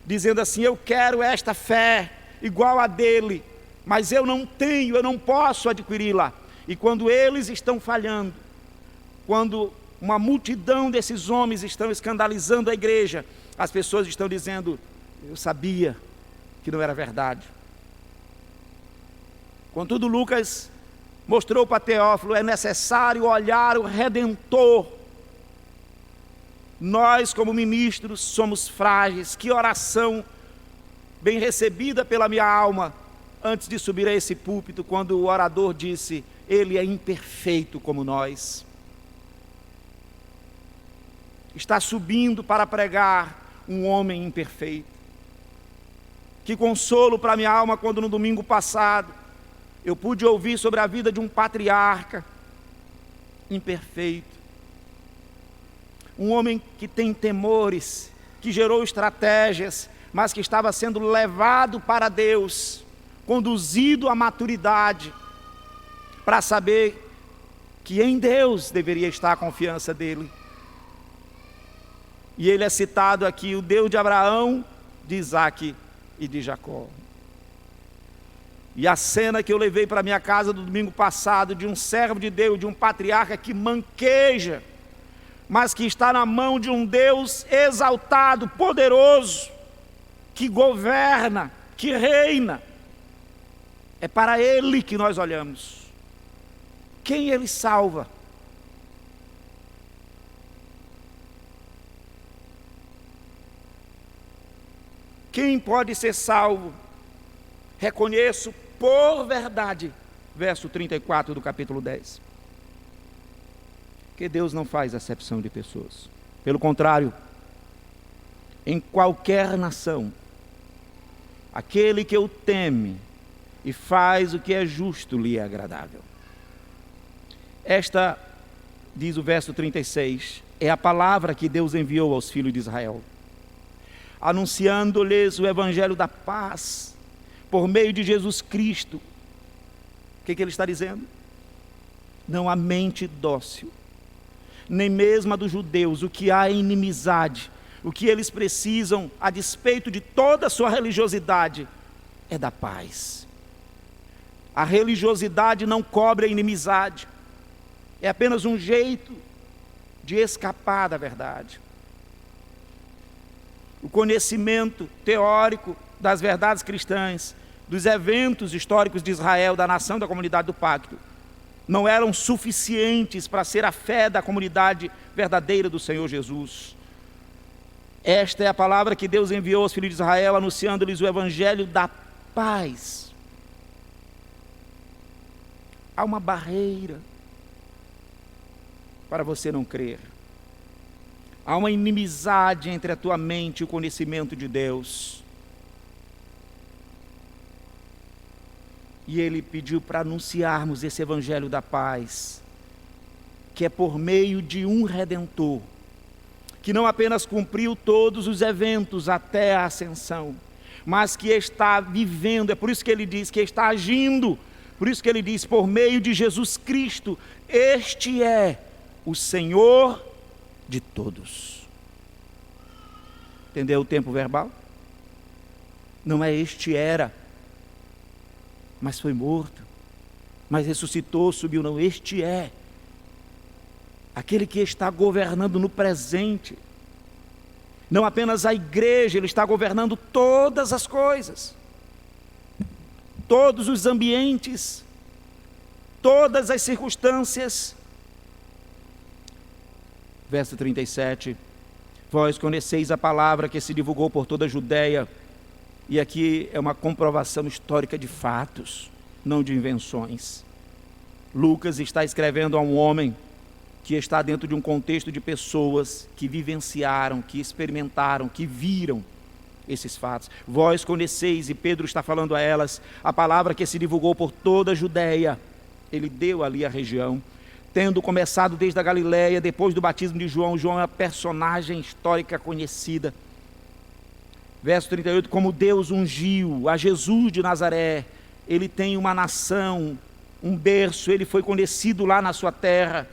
dizendo assim: eu quero esta fé igual a dele, mas eu não tenho, eu não posso adquiri-la. E quando eles estão falhando, quando uma multidão desses homens estão escandalizando a igreja, as pessoas estão dizendo: eu sabia que não era verdade. Contudo, Lucas mostrou para Teófilo: é necessário olhar o Redentor. Nós, como ministros, somos frágeis. Que oração bem recebida pela minha alma, antes de subir a esse púlpito, quando o orador disse: ele é imperfeito como nós. está subindo para pregar um homem imperfeito. Que consolo para minha alma quando no domingo passado eu pude ouvir sobre a vida de um patriarca imperfeito. Um homem que tem temores, que gerou estratégias, mas que estava sendo levado para Deus, conduzido à maturidade, para saber que em Deus deveria estar a confiança dele. E ele é citado aqui, o Deus de Abraão, de Isaque e de Jacó. E a cena que eu levei para minha casa do domingo passado, de um servo de Deus, de um patriarca que manqueja, mas que está na mão de um Deus exaltado, poderoso, que governa, que reina. É para Ele que nós olhamos. Quem Ele salva? Quem pode ser salvo? Reconheço por verdade, verso 34 do capítulo 10, que Deus não faz acepção de pessoas. Pelo contrário, em qualquer nação, aquele que o teme e faz o que é justo lhe é agradável. Esta, diz o verso 36, é a palavra que Deus enviou aos filhos de Israel, anunciando-lhes o evangelho da paz, por meio de Jesus Cristo. O que ele está dizendo? Não há mente dócil, nem mesmo a dos judeus. O que há é inimizade. O que eles precisam, a despeito de toda a sua religiosidade, é da paz. A religiosidade não cobre a inimizade. É apenas um jeito de escapar da verdade. O conhecimento teórico das verdades cristãs, dos eventos históricos de Israel, da nação, da comunidade do pacto, não eram suficientes para ser a fé da comunidade verdadeira do Senhor Jesus. Esta é a palavra que Deus enviou aos filhos de Israel, anunciando-lhes o evangelho da paz. Há uma barreira para você não crer. Há uma inimizade entre a tua mente e o conhecimento de Deus. E Ele pediu para anunciarmos esse evangelho da paz, que é por meio de um Redentor, que não apenas cumpriu todos os eventos até a ascensão, mas que está vivendo, é por isso que Ele diz que está agindo, por isso que Ele diz, por meio de Jesus Cristo, este é o Senhor de todos. Entendeu o tempo verbal? Não é este era, mas foi morto, mas ressuscitou, subiu, não, este é aquele que está governando no presente, não apenas a igreja, Ele está governando todas as coisas, todos os ambientes, todas as circunstâncias. Verso 37, vós conheceis a palavra que se divulgou por toda a Judéia. E aqui é uma comprovação histórica de fatos, não de invenções. Lucas está escrevendo a um homem que está dentro de um contexto de pessoas que vivenciaram, que experimentaram, que viram esses fatos. Vós conheceis, e Pedro está falando a elas, a palavra que se divulgou por toda a Judéia. Ele deu ali a região, tendo começado desde a Galileia, depois do batismo de João. João é uma personagem histórica conhecida. Verso 38, como Deus ungiu a Jesus de Nazaré, Ele tem uma nação, um berço, Ele foi conhecido lá na sua terra.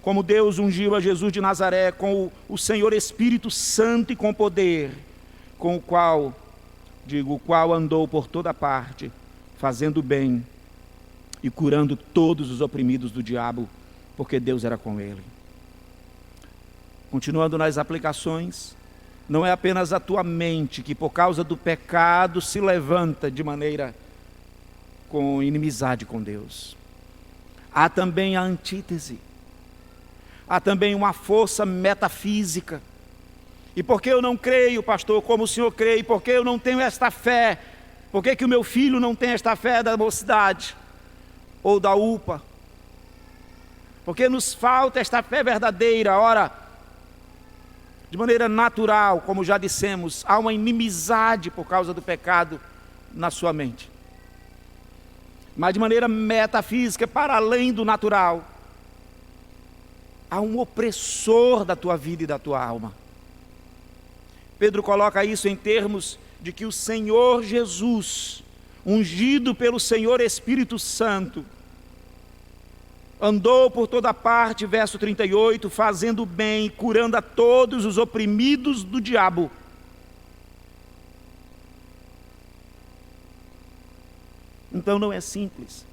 Como Deus ungiu a Jesus de Nazaré com o Senhor Espírito Santo e com poder, com o qual andou por toda parte, fazendo bem e curando todos os oprimidos do diabo, porque Deus era com ele. Continuando nas aplicações, não é apenas a tua mente que por causa do pecado se levanta de maneira com inimizade com Deus. Há também a antítese. Há também uma força metafísica. E por que eu não creio, pastor, como o senhor crê? E por que eu não tenho esta fé? Por que o meu filho não tem esta fé da mocidade? Ou da UPA? Porque nos falta esta fé verdadeira. Ora, De maneira natural, como já dissemos, há uma inimizade por causa do pecado na sua mente. Mas de maneira metafísica, para além do natural, há um opressor da tua vida e da tua alma. Pedro coloca isso em termos de que o Senhor Jesus, ungido pelo Senhor Espírito Santo, andou por toda parte, verso 38, fazendo bem e curando a todos os oprimidos do diabo. Então não é simples.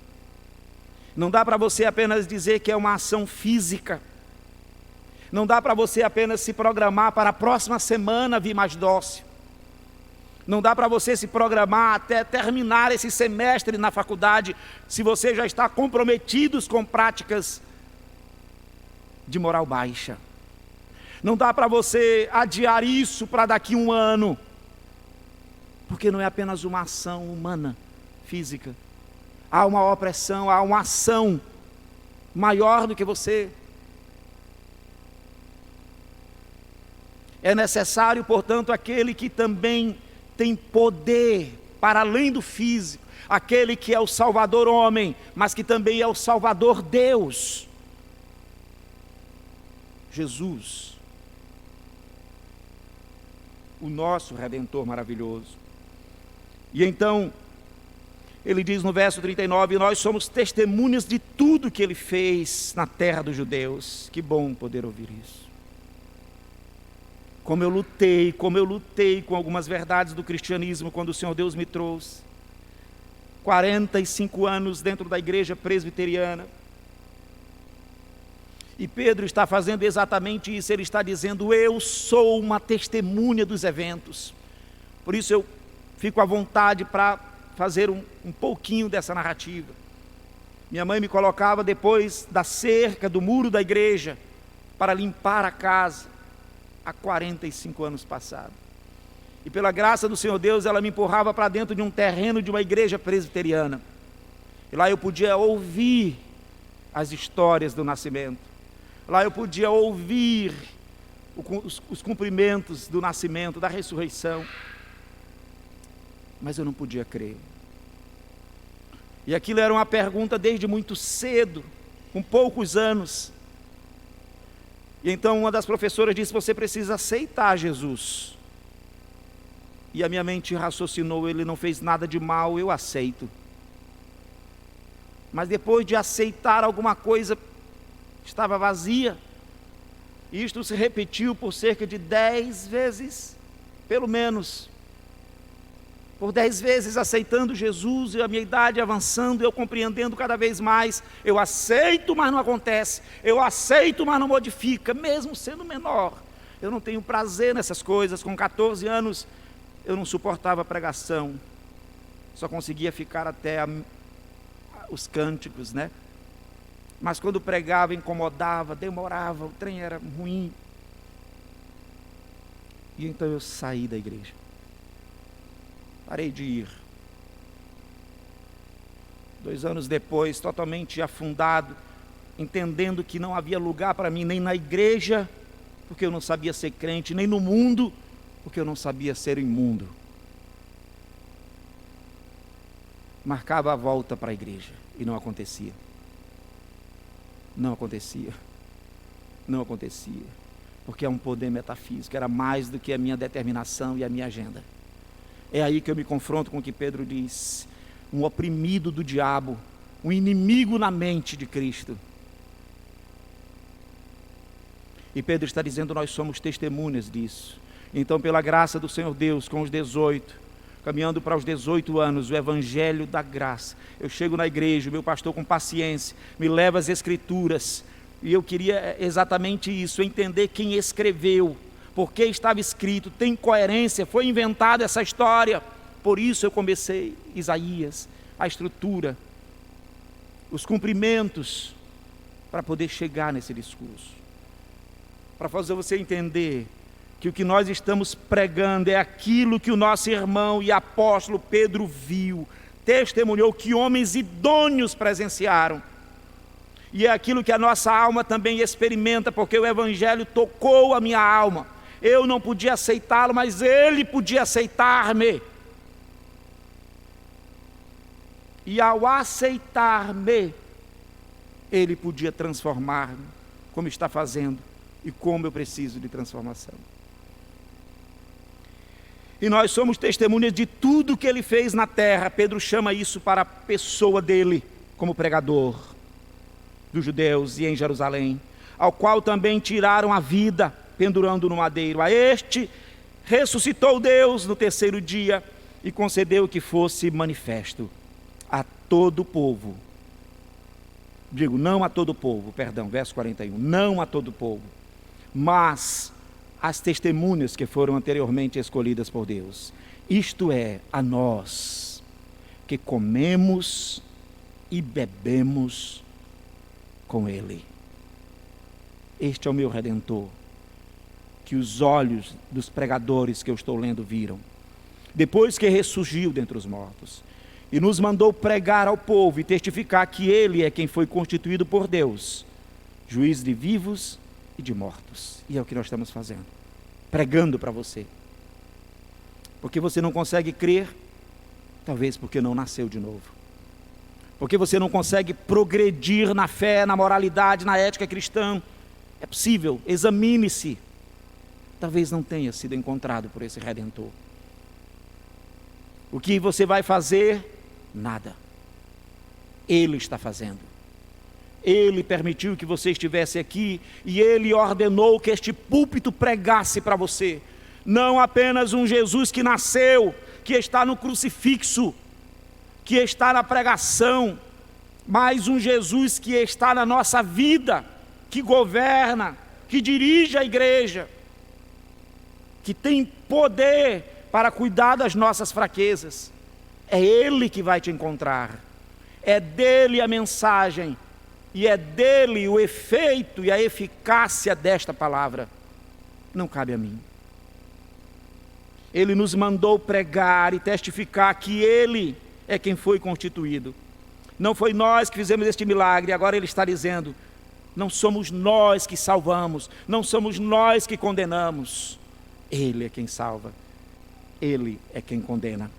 Não dá para você apenas dizer que é uma ação física. Não dá para você apenas se programar para a próxima semana vir mais dócil. Não dá para você se programar até terminar esse semestre na faculdade, se você já está comprometido com práticas de moral baixa. Não dá para você adiar isso para daqui a um ano, porque não é apenas uma ação humana, física. Há uma opressão, há uma ação maior do que você. É necessário, portanto, aquele que também tem poder para além do físico, aquele que é o Salvador homem, mas que também é o Salvador Deus, Jesus, o nosso Redentor maravilhoso. E então, ele diz no verso 39, nós somos testemunhas de tudo que ele fez na terra dos judeus. Que bom poder ouvir isso. Como eu lutei com algumas verdades do cristianismo quando o Senhor Deus me trouxe. 45 anos dentro da igreja presbiteriana. E Pedro está fazendo exatamente isso, ele está dizendo, eu sou uma testemunha dos eventos. Por isso eu fico à vontade para fazer um pouquinho dessa narrativa. Minha mãe me colocava depois da cerca, do muro da igreja, para limpar a casa. Há 45 anos passados. E pela graça do Senhor Deus, ela me empurrava para dentro de um terreno de uma igreja presbiteriana. E lá eu podia ouvir as histórias do nascimento. Lá eu podia ouvir os cumprimentos do nascimento, da ressurreição. Mas eu não podia crer. E aquilo era uma pergunta desde muito cedo, com poucos anos. E então uma das professoras disse, você precisa aceitar Jesus. E a minha mente raciocinou, ele não fez nada de mal, eu aceito. Mas depois de aceitar alguma coisa, estava vazia. E isto se repetiu por cerca de 10 vezes, pelo menos. Por 10 vezes aceitando Jesus, e a minha idade avançando, eu compreendendo cada vez mais, eu aceito, mas não acontece, eu aceito, mas não modifica, mesmo sendo menor, eu não tenho prazer nessas coisas. Com 14 anos, eu não suportava a pregação, só conseguia ficar até os cânticos, né? Mas quando pregava, incomodava, demorava, o trem era ruim, e então eu saí da igreja. Parei de ir. 2 anos depois, totalmente afundado, entendendo que não havia lugar para mim, nem na igreja, porque eu não sabia ser crente, nem no mundo, porque eu não sabia ser imundo. Marcava a volta para a igreja, e não acontecia. Não acontecia. Não acontecia. Porque é um poder metafísico, era mais do que a minha determinação e a minha agenda. É aí que eu me confronto com o que Pedro diz, um oprimido do diabo, um inimigo na mente de Cristo. E Pedro está dizendo, nós somos testemunhas disso. Então, pela graça do Senhor Deus, com os 18, caminhando para os 18 anos, o evangelho da graça, eu chego na igreja, o meu pastor com paciência, me leva às escrituras, e eu queria exatamente isso, entender quem escreveu, porque estava escrito, tem coerência, foi inventada essa história. Por isso eu comecei Isaías, a estrutura, os cumprimentos, para poder chegar nesse discurso, para fazer você entender que o que nós estamos pregando é aquilo que o nosso irmão e apóstolo Pedro viu, testemunhou, que homens idôneos presenciaram, e é aquilo que a nossa alma também experimenta, porque o evangelho tocou a minha alma. Eu não podia aceitá-lo, mas ele podia aceitar-me. E ao aceitar-me, ele podia transformar-me, como está fazendo e como eu preciso de transformação. E nós somos testemunhas de tudo que ele fez na terra. Pedro chama isso para a pessoa dele, como pregador dos judeus e em Jerusalém, ao qual também tiraram a vida, pendurando no madeiro. A este ressuscitou Deus no terceiro dia e concedeu que fosse manifesto a todo o povo. Digo, não a todo o povo, perdão, verso 41, não a todo o povo, mas as testemunhas que foram anteriormente escolhidas por Deus, isto é, a nós, que comemos e bebemos com Ele. Este é o meu Redentor, que os olhos dos pregadores que eu estou lendo viram, depois que ressurgiu dentre os mortos, e nos mandou pregar ao povo e testificar que Ele é quem foi constituído por Deus, juiz de vivos e de mortos. E é o que nós estamos fazendo, pregando para você. Porque você não consegue crer, talvez porque não nasceu de novo. Porque você não consegue progredir na fé, na moralidade, na ética cristã. É possível, examine-se. Talvez não tenha sido encontrado por esse Redentor. O que você vai fazer? Nada. Ele está fazendo. Ele permitiu que você estivesse aqui e Ele ordenou que este púlpito pregasse para você. Não apenas um Jesus que nasceu, que está no crucifixo, que está na pregação, mas um Jesus que está na nossa vida, que governa, que dirige a igreja, que tem poder para cuidar das nossas fraquezas. É Ele que vai te encontrar, é dele a mensagem, e é dele o efeito e a eficácia desta palavra. Não cabe a mim. Ele nos mandou pregar e testificar que Ele é quem foi constituído. Não foi nós que fizemos este milagre. Agora Ele está dizendo, não somos nós que salvamos, não somos nós que condenamos. Ele é quem salva, Ele é quem condena.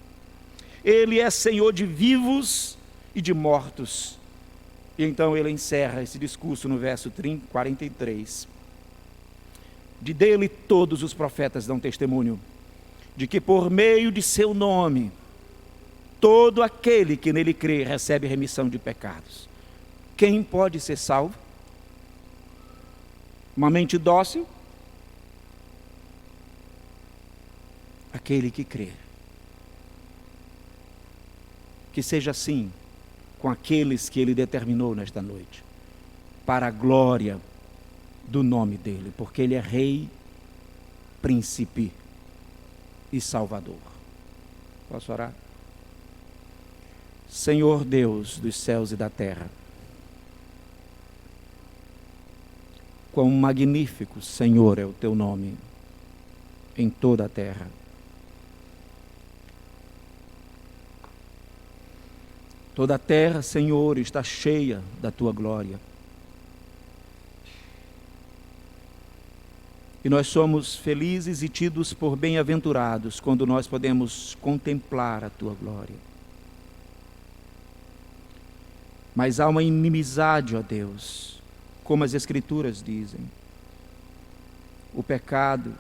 Ele é Senhor de vivos e de mortos. E então ele encerra esse discurso no verso 43. De dele todos os profetas dão testemunho, de que por meio de seu nome, todo aquele que nele crê recebe remissão de pecados. Quem pode ser salvo? Uma mente dócil? Aquele que crê. Que seja assim com aqueles que Ele determinou nesta noite, para a glória do nome dEle, porque Ele é Rei, Príncipe e Salvador. Posso orar? Senhor Deus dos céus e da terra, quão magnífico, Senhor, é o Teu nome em toda a terra. Toda a terra, Senhor, está cheia da Tua glória. E nós somos felizes e tidos por bem-aventurados quando nós podemos contemplar a Tua glória. Mas há uma inimizade, ó Deus, como as Escrituras dizem. O pecado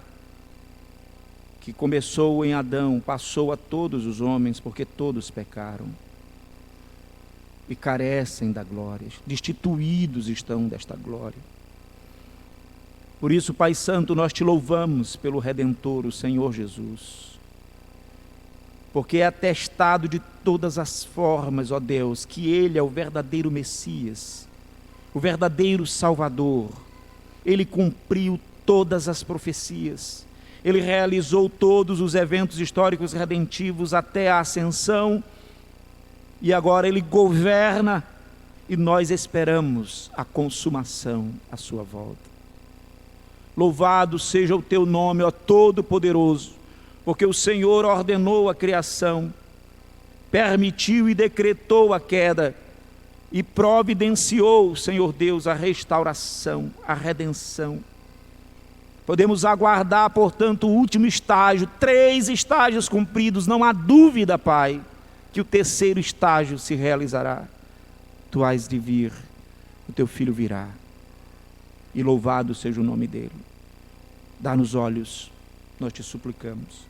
que começou em Adão passou a todos os homens, porque todos pecaram e carecem da glória, destituídos estão desta glória. Por isso, Pai Santo, nós Te louvamos pelo Redentor, o Senhor Jesus, porque é atestado de todas as formas, ó Deus, que Ele é o verdadeiro Messias, o verdadeiro Salvador. Ele cumpriu todas as profecias, Ele realizou todos os eventos históricos redentivos até a ascensão, e agora Ele governa e nós esperamos a consumação, a sua volta. Louvado seja o Teu nome, ó Todo-Poderoso, porque o Senhor ordenou a criação, permitiu e decretou a queda e providenciou, Senhor Deus, a restauração, a redenção. Podemos aguardar, portanto, o último estágio, 3 estágios cumpridos, não há dúvida, Pai, que o terceiro estágio se realizará. Tu hás de vir, o teu filho virá, e louvado seja o nome dele. Dá-nos olhos, nós te suplicamos.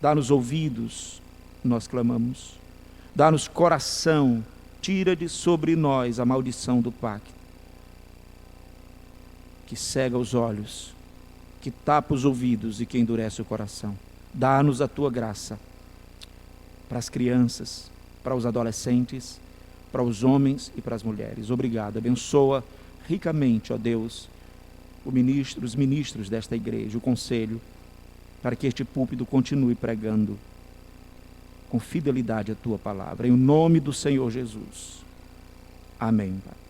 Dá-nos ouvidos, nós clamamos. Dá-nos coração, tira de sobre nós a maldição do pacto, que cega os olhos, que tapa os ouvidos e que endurece o coração. Dá-nos a tua graça para as crianças, para os adolescentes, para os homens e para as mulheres. Obrigado. Abençoa ricamente, ó Deus, os ministros desta igreja, o conselho, para que este púlpito continue pregando com fidelidade a tua palavra. Em nome do Senhor Jesus. Amém, Pai.